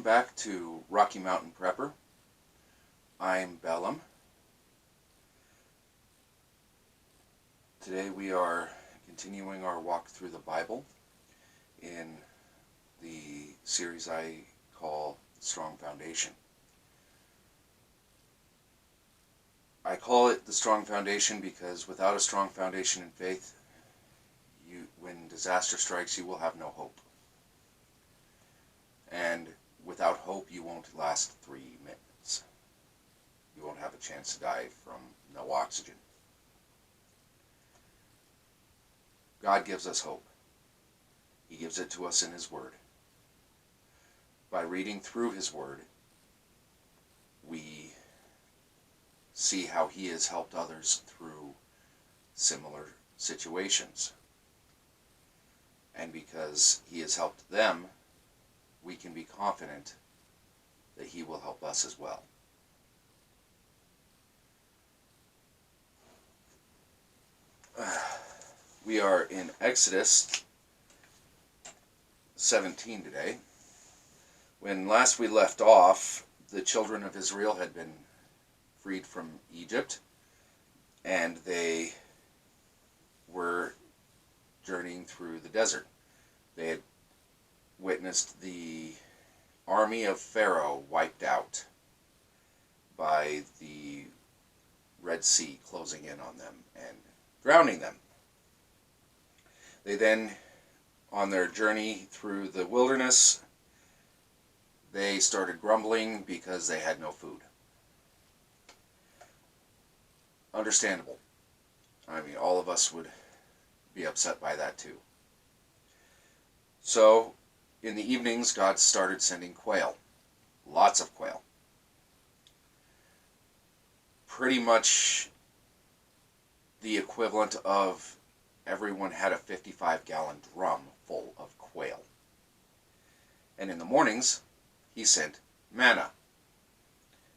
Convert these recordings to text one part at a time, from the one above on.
Welcome back to Rocky Mountain Prepper. I'm Bellum. Today we are continuing our walk through the Bible in the series I call Strong Foundation. I call it the Strong Foundation because without a strong foundation in faith, when disaster strikes, you will have no hope. And without hope, you won't last 3 minutes. You won't have a chance to die from no oxygen. God gives us hope. He gives it to us in His Word. By reading through His Word, we see how He has helped others through similar situations. And because He has helped them, we can be confident that He will help us as well. We are in Exodus 17 today. When last we left off, the children of Israel had been freed from Egypt, and they were journeying through the desert. They had witnessed the army of Pharaoh wiped out by the Red Sea closing in on them and drowning them. They then, on their journey through the wilderness, they started grumbling because they had no food. Understandable. I mean, all of us would be upset by that too. So, in the evenings, God started sending quail. Lots of quail. Pretty much the equivalent of everyone had a 55-gallon drum full of quail. And in the mornings, He sent manna.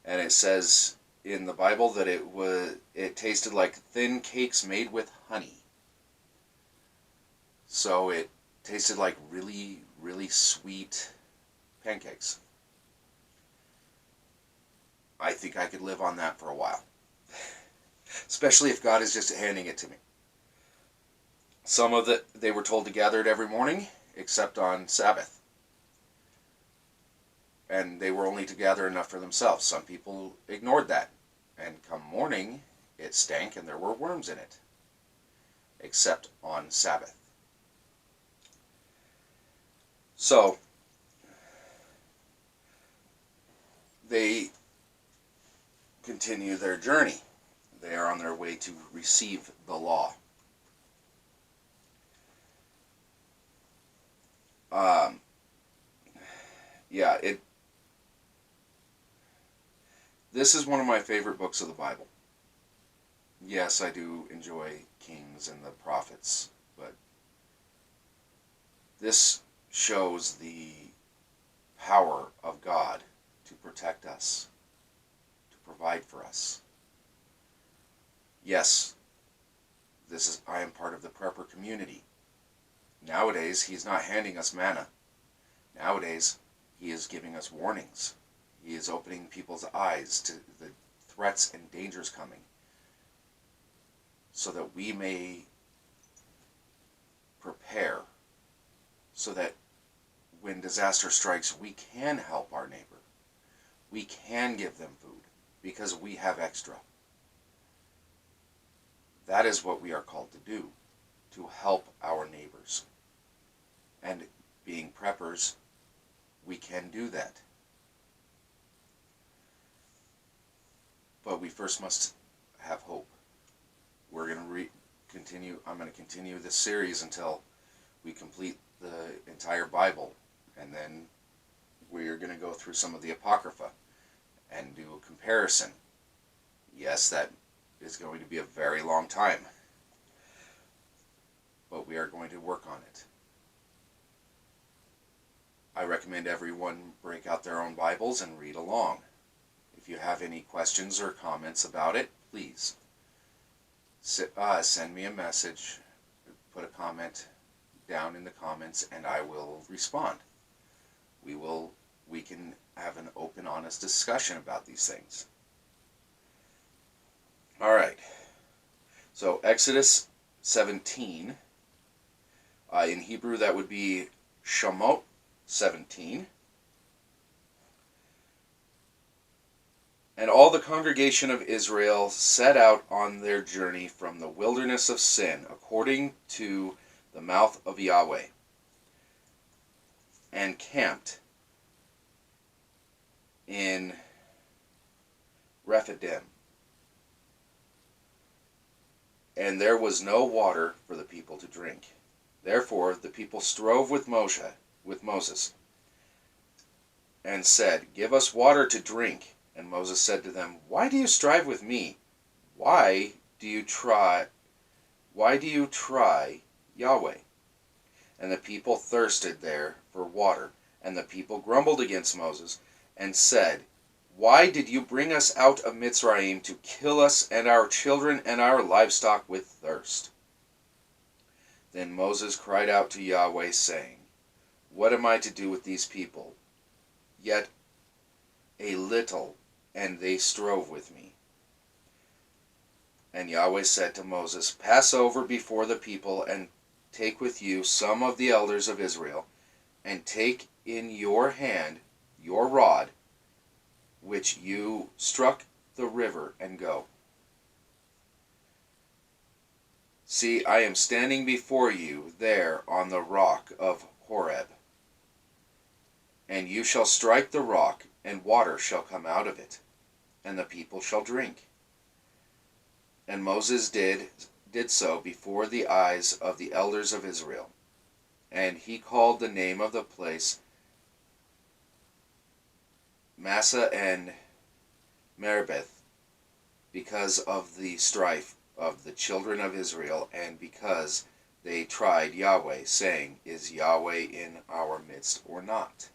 And it says in the Bible that it tasted like thin cakes made with honey. So it tasted like really, really sweet pancakes. I think I could live on that for a while. Especially if God is just handing it to me. Some of they were told to gather it every morning, except on Sabbath. And they were only to gather enough for themselves. Some people ignored that. And come morning, it stank and there were worms in it. Except on Sabbath. So, they continue their journey. They are on their way to receive the law. This is one of my favorite books of the Bible. Yes, I do enjoy Kings and the prophets, but this shows the power of God to protect us, to provide for us. Yes, I am part of the prepper community. Nowadays, He's not handing us manna. Nowadays, He is giving us warnings. He is opening people's eyes to the threats and dangers coming, so that we may prepare, so that when disaster strikes, we can help our neighbor. We can give them food, because we have extra. That is what we are called to do, to help our neighbors. And being preppers, we can do that. But we first must have hope. We're going to continue. I'm going to continue this series until we complete the entire Bible, and then we're going to go through some of the Apocrypha and do a comparison. Yes, that is going to be a very long time, but we are going to work on it. I recommend everyone break out their own Bibles and read along. If you have any questions or comments about it, please send me a message, put a comment down in the comments, and I will respond. We will we can have an open, honest discussion about these things. All right. So Exodus 17. In Hebrew, that would be Shemot 17. And all the congregation of Israel set out on their journey from the wilderness of Sin, according to the mouth of Yahweh, and camped in Rephidim. And there was no water for the people to drink. Therefore the people strove with Moses, and said, "Give us water to drink." And Moses said to them, "Why do you strive with me? Why do you try Yahweh?" And the people thirsted there for water. And the people grumbled against Moses, and said, "Why did you bring us out of Mitzrayim to kill us and our children and our livestock with thirst?" Then Moses cried out to Yahweh, saying, "What am I to do with these people? Yet a little, and they strove with me." And Yahweh said to Moses, "Pass over before the people, and take with you some of the elders of Israel, and take in your hand your rod, which you struck the river, and go. See, I am standing before you there on the rock of Horeb. And you shall strike the rock, and water shall come out of it, and the people shall drink." And Moses did so before the eyes of the elders of Israel. And he called the name of the place Massah and Meribah, because of the strife of the children of Israel, and because they tried Yahweh, saying, "Is Yahweh in our midst or not?"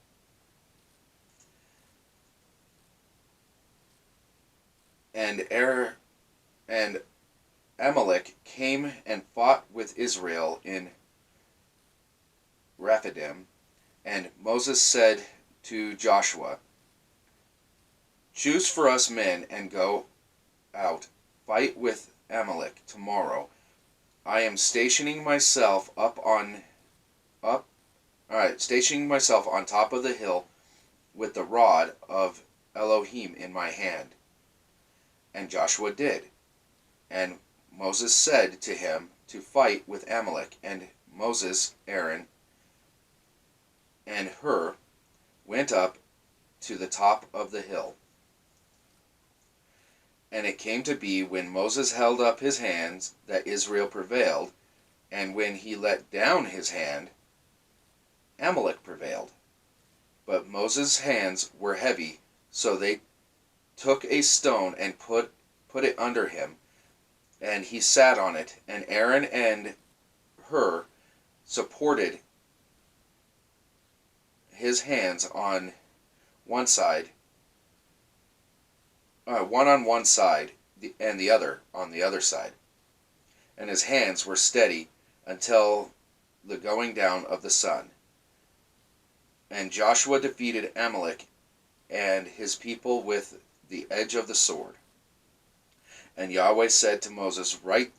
And Amalek came and fought with Israel in Rephidim. And Moses said to Joshua, "Choose for us men and go out, fight with Amalek tomorrow. I am stationing myself on top of the hill with the rod of Elohim in my hand." And Joshua did. And Moses said to him to fight with Amalek. And Moses, Aaron, and Hur went up to the top of the hill. And it came to be, when Moses held up his hands, that Israel prevailed, and when he let down his hand, Amalek prevailed. But Moses' hands were heavy, so they took a stone and put it under him, and he sat on it. And Aaron and Hur supported his hands on one side, one on one side, and the other on the other side. And his hands were steady until the going down of the sun. And Joshua defeated Amalek and his people with the edge of the sword. And Yahweh said to Moses, "Write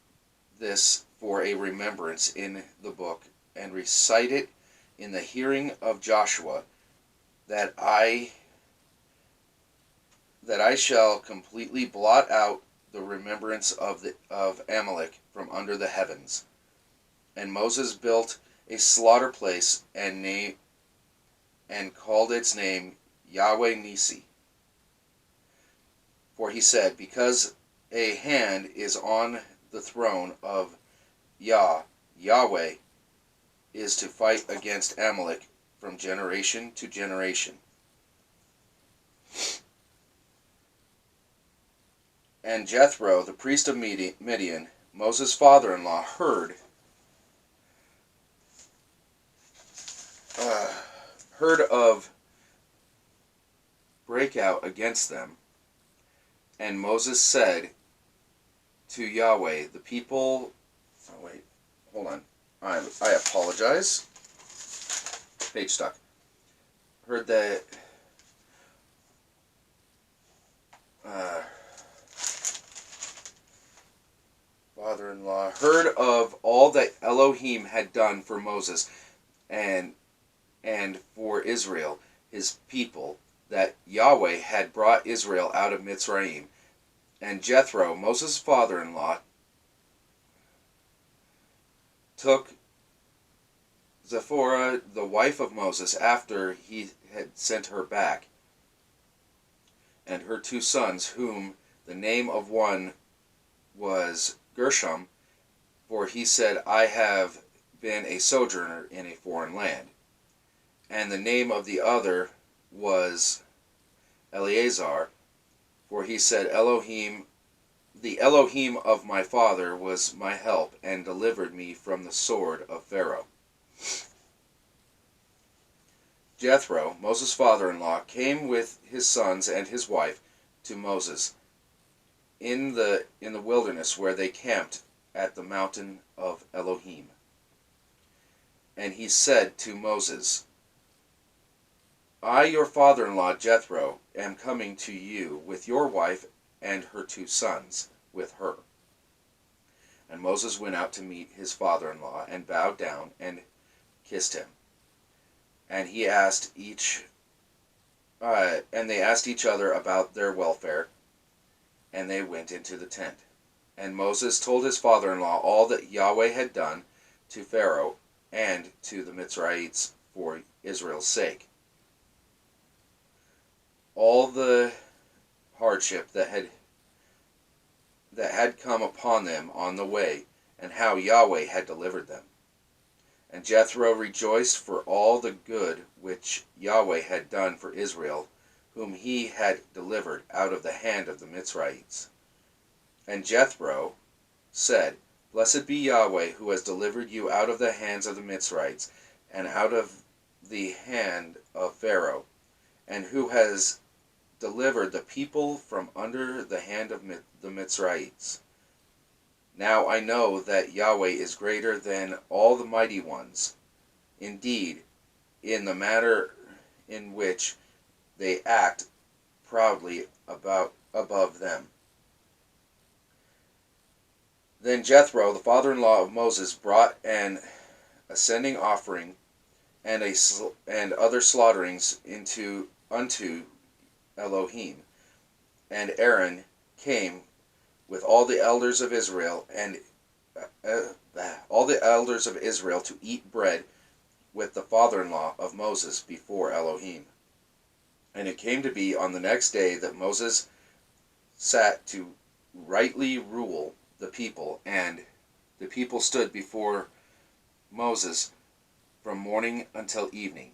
this for a remembrance in the book, and recite it in the hearing of Joshua, that I shall completely blot out the remembrance of Amalek from under the heavens." And Moses built a slaughter place and called its name Yahweh Nisi. For he said, "Because a hand is on the throne of Yahweh is to fight against Amalek from generation to generation." And Jethro, the priest of Midian, Moses' father-in-law, heard of breakout against them. And Moses said to Yahweh, the people... Oh, wait. Hold on. I apologize. Page stuck. uh, father-in-law heard of all that Elohim had done for Moses and for Israel, his people, that Yahweh had brought Israel out of Mitzrayim, and Jethro, Moses' father-in-law, took Zipporah, the wife of Moses, after he had sent her back, and her 2 sons, whom the name of one was Gershom, for he said, I have been a sojourner in a foreign land. And the name of the other was Eleazar, for he said, the Elohim of my father was my help, and delivered me from the sword of Pharaoh. Jethro, Moses' father-in-law, came with his sons and his wife to Moses in the wilderness, where they camped at the mountain of Elohim. And he said to Moses, I, your father-in-law Jethro, am coming to you with your wife and her 2 sons with her. And Moses went out to meet his father-in-law, and bowed down and kissed him. And he asked and they asked each other about their welfare, and they went into the tent. And Moses told his father-in-law all that Yahweh had done to Pharaoh and to the Mitzrayites for Israel's sake. All the hardship that had come upon them on the way, and how Yahweh had delivered them. And Jethro rejoiced for all the good which Yahweh had done for Israel, whom he had delivered out of the hand of the Mitzrayites. And Jethro said, Blessed be Yahweh, who has delivered you out of the hands of the Mitzrayites, and out of the hand of Pharaoh, and who has delivered the people from under the hand of the Mitzrayites. Now I know that Yahweh is greater than all the mighty ones. Indeed, in the matter in which they act proudly above them. Then Jethro, the father-in-law of Moses, brought an ascending offering and other slaughterings unto Elohim. And Aaron came with all the elders of Israel to eat bread with the father-in-law of Moses before Elohim. And it came to be on the next day that Moses sat to rightly rule the people, and the people stood before Moses from morning until evening.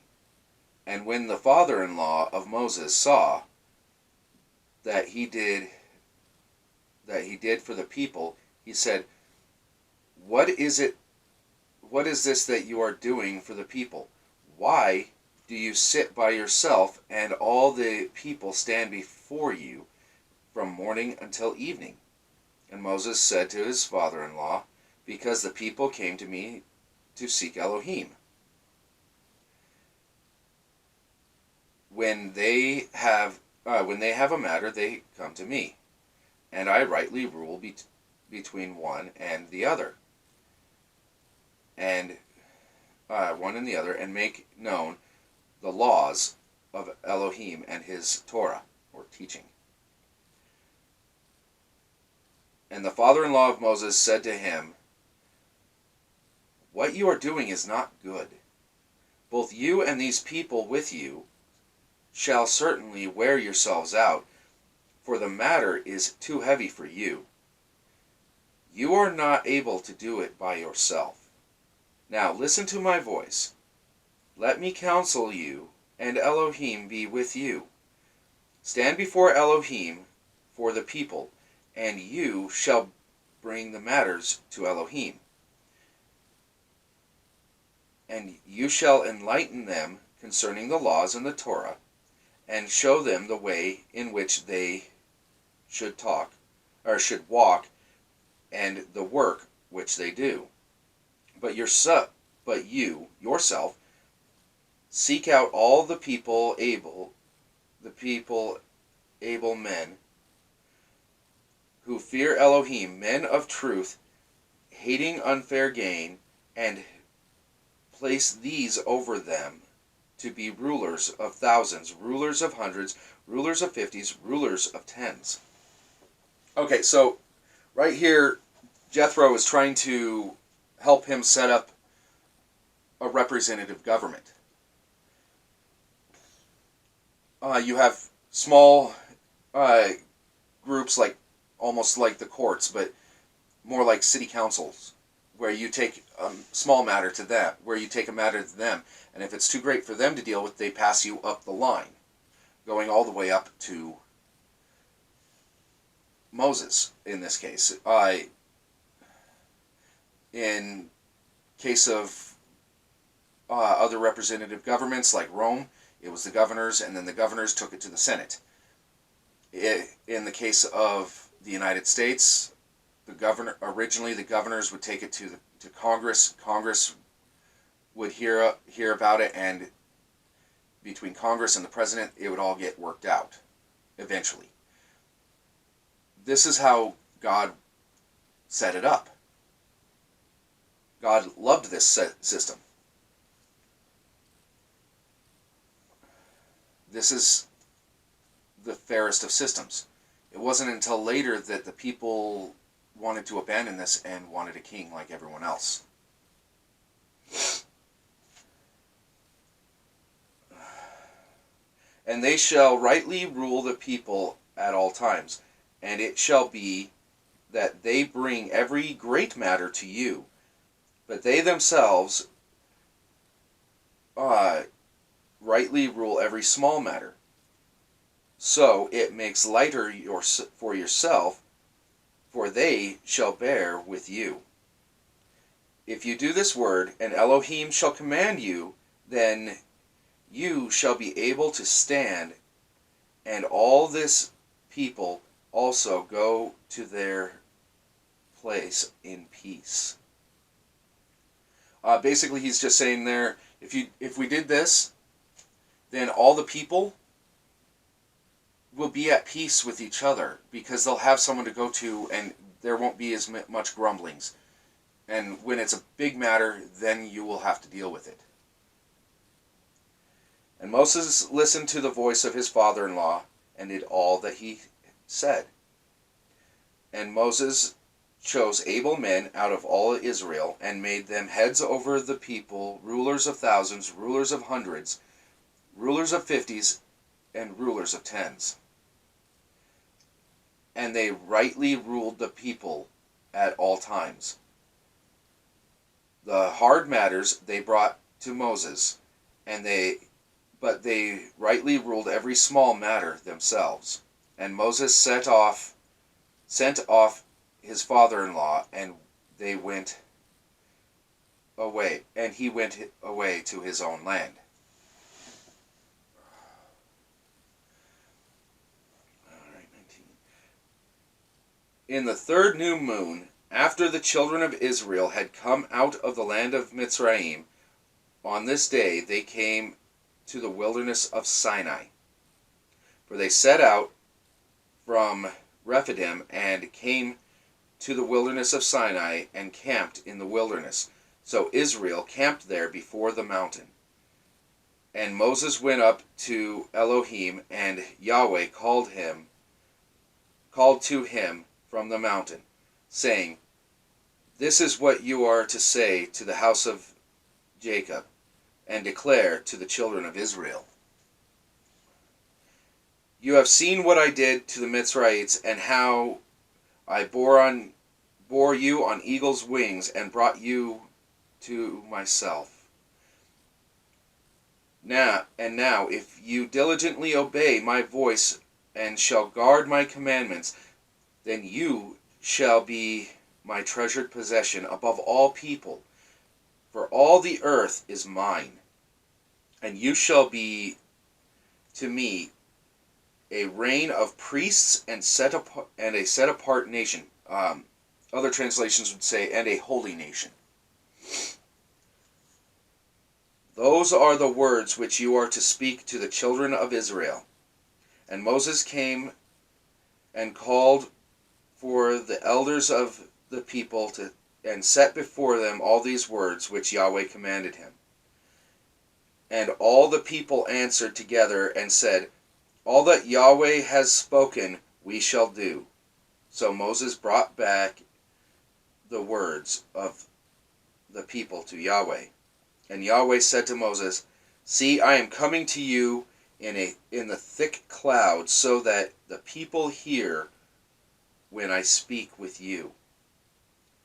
And when the father-in-law of Moses saw that he did for the people, he said, What is this that you are doing for the people? Why do you sit by yourself, and all the people stand before you from morning until evening? And Moses said to his father-in-law, Because the people came to me to seek Elohim. When they have a matter, they come to me, and I rightly rule between one and the other, and make known the laws of Elohim and his Torah, or teaching. And the father-in-law of Moses said to him, What you are doing is not good. Both you and these people with you shall certainly wear yourselves out, for the matter is too heavy for you. You are not able to do it by yourself. Now listen to my voice. Let me counsel you, and Elohim be with you. Stand before Elohim for the people, and you shall bring the matters to Elohim. And you shall enlighten them concerning the laws and the Torah, and show them the way in which they should walk, and the work which they do. But you yourself seek out all the people able men, who fear Elohim, men of truth, hating unfair gain, and place these over them to be rulers of thousands, rulers of hundreds, rulers of fifties, rulers of tens. Okay, so right here, Jethro is trying to help him set up a representative government. You have small groups, like almost like the courts, but more like city councils, where you take a small matter to them, where you take a matter to them, and if it's too great for them to deal with, they pass you up the line, going all the way up to Moses in this case. In case of other representative governments like Rome, it was the governors, and then the governors took it to the Senate. In the case of the United States, originally the governors would take it to Congress. Congress would hear about it, and between Congress and the president, it would all get worked out eventually. This is how God set it up. God loved this system. This is the fairest of systems. It wasn't until later that the people wanted to abandon this and wanted a king like everyone else. And they shall rightly rule the people at all times, and it shall be that they bring every great matter to you, but they themselves rightly rule every small matter. So it makes lighter for yourself, for they shall bear with you. If you do this word, and Elohim shall command you, then you shall be able to stand, and all this people also go to their place in peace. Basically, he's just saying there, if we did this, then all the people will be at peace with each other, because they'll have someone to go to, and there won't be as much grumblings. And when it's a big matter, then you will have to deal with it. And Moses listened to the voice of his father-in-law and did all that he said. And Moses chose able men out of all Israel and made them heads over the people, rulers of thousands, rulers of hundreds, rulers of fifties, and rulers of tens. And they rightly ruled the people at all times. The hard matters they brought to Moses, but they rightly ruled every small matter themselves. And Moses sent off his father-in-law, and they went away, and he went away to his own land. All right, 19. In the third new moon, after the children of Israel had come out of the land of Mitzrayim, on this day they came to the wilderness of Sinai. For they set out from Rephidim and came to the wilderness of Sinai and camped in the wilderness. So Israel camped there before the mountain. And Moses went up to Elohim, and Yahweh called to him from the mountain, saying, This is what you are to say to the house of Jacob, and declare to the children of Israel. You have seen what I did to the Mitzrayites, and how I bore you on eagle's wings, and brought you to myself. Now, if you diligently obey my voice, and shall guard my commandments, then you shall be my treasured possession above all people, for all the earth is mine. And you shall be to me a reign of priests and a set apart nation. Other translations would say, and a holy nation. Those are the words which you are to speak to the children of Israel. And Moses came and called for the elders of the people and set before them all these words which Yahweh commanded him. And all the people answered together and said, all that Yahweh has spoken we shall do. So Moses brought back the words of the people to Yahweh. And Yahweh said to Moses, see, I am coming to you in the thick cloud, so that the people hear when I speak with you,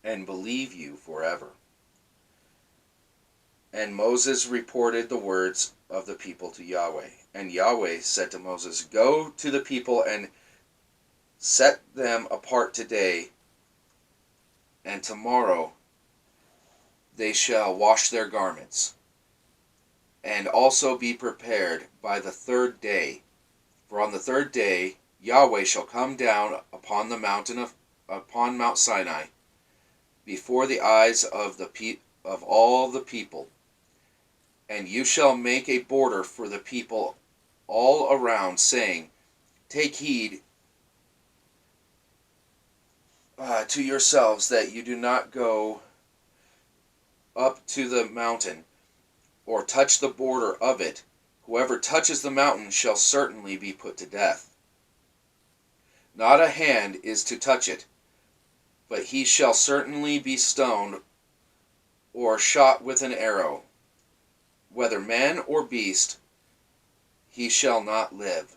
and believe you forever. And Moses reported the words of the people to Yahweh. And Yahweh said to Moses, go to the people and set them apart today, and tomorrow they shall wash their garments, and also be prepared by the third day. For on the third day Yahweh shall come down upon the mountain upon Mount Sinai, before the eyes of all the people. And you shall make a border for the people all around, saying, take heed to yourselves that you do not go up to the mountain, or touch the border of it. Whoever touches the mountain shall certainly be put to death. Not a hand is to touch it, but he shall certainly be stoned or shot with an arrow. Whether man or beast, he shall not live.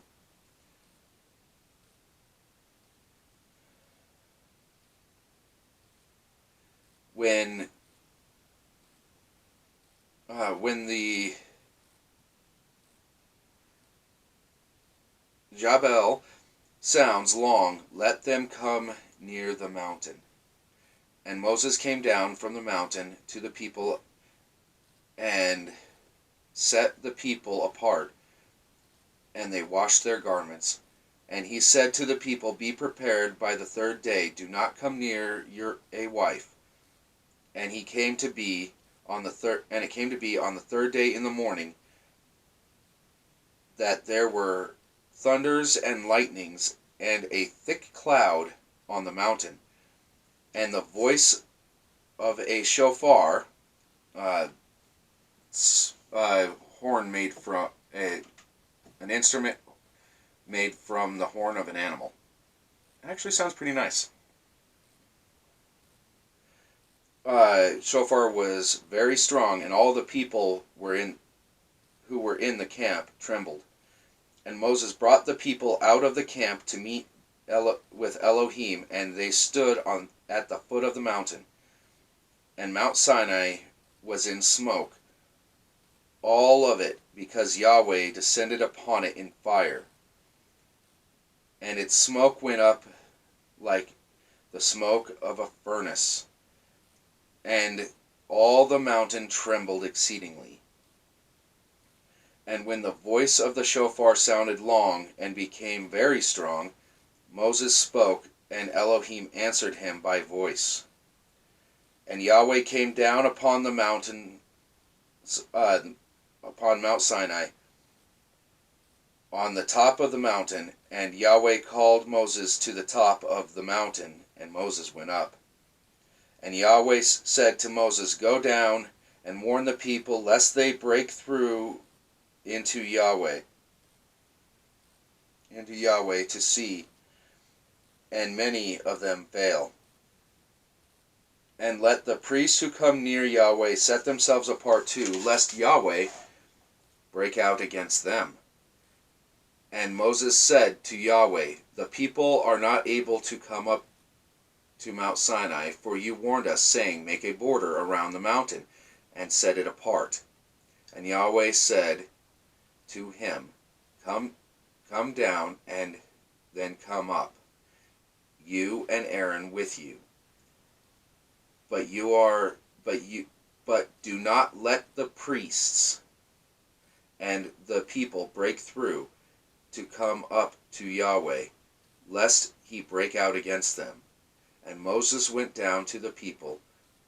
When the Jabal sounds long, let them come near the mountain. And Moses came down from the mountain to the people and set the people apart, and they washed their garments. And he said to the people, be prepared by the third day, do not come near a wife. And it came to be on the third day in the morning that there were thunders and lightnings and a thick cloud on the mountain, and the voice of a shofar, horn made from an instrument made from the horn of an animal. It actually sounds pretty nice. Shofar was very strong, and all the people who were in the camp trembled. And Moses brought the people out of the camp to meet with Elohim, and they stood at the foot of the mountain. And Mount Sinai was in smoke, all of it, because Yahweh descended upon it in fire. And its smoke went up like the smoke of a furnace, and all the mountain trembled exceedingly. And when the voice of the shofar sounded long and became very strong, Moses spoke, and Elohim answered him by voice. And Yahweh came down upon the mountain, upon Mount Sinai, on the top of the mountain, and Yahweh called Moses to the top of the mountain, and Moses went up. And Yahweh said to Moses, go down and warn the people, lest they break through into Yahweh to see, and many of them fail. And let the priests who come near Yahweh set themselves apart too, lest Yahweh break out against them. And Moses said to Yahweh, the people are not able to come up to Mount Sinai, for you warned us, saying, make a border around the mountain, and set it apart. And Yahweh said to him, come down, and then come up, you and Aaron with you. But do not let the priests and the people break through to come up to Yahweh, lest he break out against them. And Moses went down to the people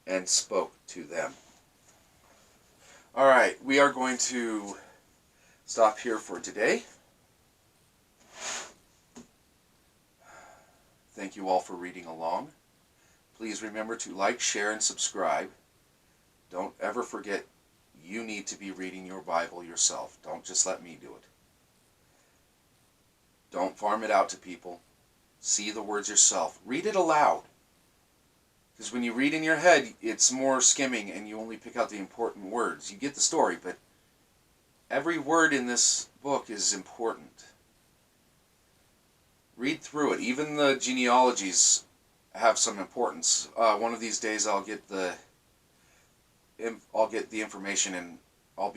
and spoke to them. All right, we are going to stop here for today. Thank you all for reading along. Please remember to like, share, and subscribe. Don't ever forget you need to be reading your Bible yourself. Don't just let me do it. Don't farm it out to people. See the words yourself. Read it aloud. Because when you read in your head, it's more skimming and you only pick out the important words. You get the story, but every word in this book is important. Read through it. Even the genealogies have some importance. One of these days I'll get the information and I'll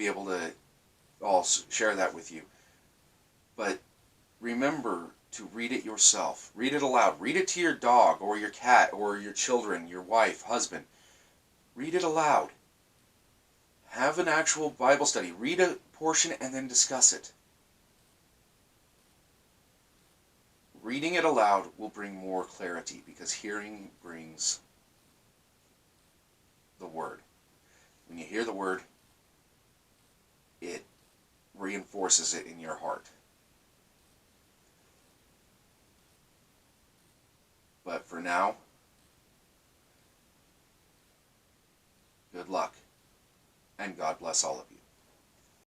share that with you. But remember to read it yourself. Read it aloud. Read it to your dog or your cat or your children, your wife, husband. Read it aloud. Have an actual Bible study. Read a portion and then discuss it. Reading it aloud will bring more clarity because hearing brings the word. When you hear the word, it reinforces it in your heart. But for now, good luck, and God bless all of you.